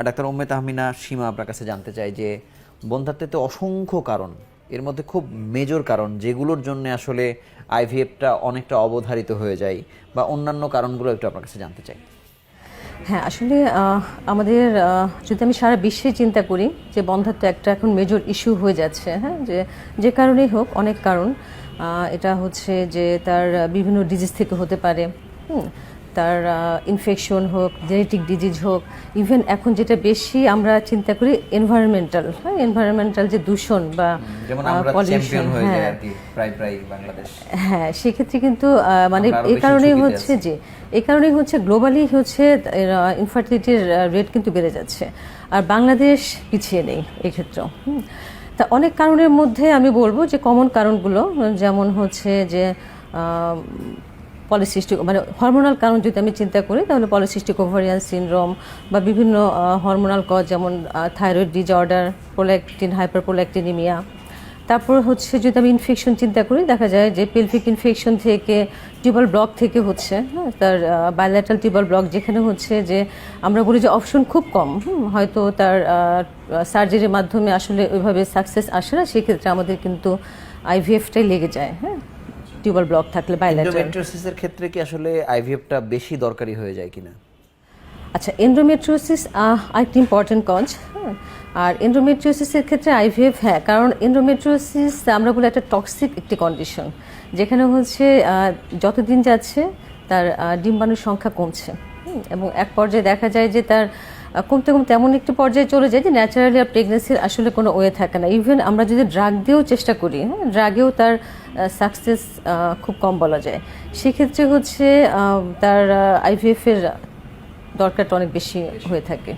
Doctor Umme Tahmina সীমা, আপনার কাছে জানতে চাই যে বন্ধ্যাত্বের তো অসংখ্য কারণ, এর মধ্যে খুব মেজর কারণ যেগুলোর জন্য আসলে আইভিএফটা অনেকটা অবধারিত হয়ে যায় বা অন্যান্য কারণগুলো একটু আপনার কাছে জানতে চাই। হ্যাঁ, আসলে আমাদের যদি আমি সারা বিশ্বে চিন্তা করি যে বন্ধ্যাত্ব একটা এখন মেজর ইস্যু হয়ে যাচ্ছে। হ্যাঁ, যে কারণেই হোক, অনেক কারণ। এটা হচ্ছে যে তার বিভিন্ন ডিজিজ থেকে হতে পারে, তার ইনফেকশন হোক, জেনেটিক ডিজিজ হোক, ইভেন এখন যেটা বেশি আমরা চিন্তা করি এনভায়রনমেন্টাল যে দূষণ বা পলিউশন। হ্যাঁ, হ্যাঁ, সেক্ষেত্রে কিন্তু মানে এই কারণেই হচ্ছে গ্লোবালি হচ্ছে ইনফার্টিলিটির রেট কিন্তু বেড়ে যাচ্ছে, আর বাংলাদেশ পিছিয়ে নেই এক্ষেত্রে। তা অনেক কারণের মধ্যে আমি বলবো যে কমন কারণগুলো, যেমন হচ্ছে যে পলিসিস্টিক, মানে হরমোনাল কারণ যদি আমি চিন্তা করি তাহলে পলিসিস্টিক ওভারিয়ান সিনড্রোম বা বিভিন্ন হরমোনাল কজ, যেমন থাইরয়েড ডিজঅর্ডার, প্রোল্যাকটিন হাইপারপ্রোল্যাকটিনিমিয়া। তারপর হচ্ছে যদি আমি ইনফেকশন চিন্তা করি, দেখা যায় যে পেলভিক ইনফেকশন থেকে, টিউবাল ব্লক থেকে হচ্ছে, হ্যাঁ, তার বায়োল্যাটারাল টিউবাল ব্লক, যেখানে হচ্ছে যে আমরা বলি যে অপশন খুব কম, হয়তো তার সার্জারির মাধ্যমে আসলে ওইভাবে সাকসেস আসে না, সেক্ষেত্রে আমাদের কিন্তু আইভিএফটাই লেগে যায়। হ্যাঁ, টিউবাল ব্লক থাকলে বায়োল্যাটারাল। এন্ডোমেট্রিওসিসের ক্ষেত্রে কি আসলে আইভিএফটা বেশি দরকারি হয়ে যায় কিনা? আচ্ছা, এন্ডোমেট্রিওসিস আরেকটি ইম্পর্টেন্ট কজ। আর এন্ডোমেট্রিওসিসের ক্ষেত্রে আইভিএফ, হ্যাঁ, কারণ এন্ডোমেট্রিওসিস আমরা বলি একটা টক্সিক একটি কন্ডিশন, যেখানে হচ্ছে যতদিন যাচ্ছে তার ডিম্বাণুর সংখ্যা কমছে, এবং এক পর্যায়ে দেখা যায় যে তার কমতে কমতে এমন একটি পর্যায়ে চলে যায় যে ন্যাচারালি আর প্রেগনেন্সির আসলে কোনো ওয়ে থাকে না। ইভেন আমরা যদি ড্রাগ দিয়েও চেষ্টা করি, হ্যাঁ, ড্রাগেও তার সাকসেস খুব কম বলা যায়। সেক্ষেত্রে হচ্ছে তার আইভিএফের দরকারটা অনেক বেশি হয়ে থাকে।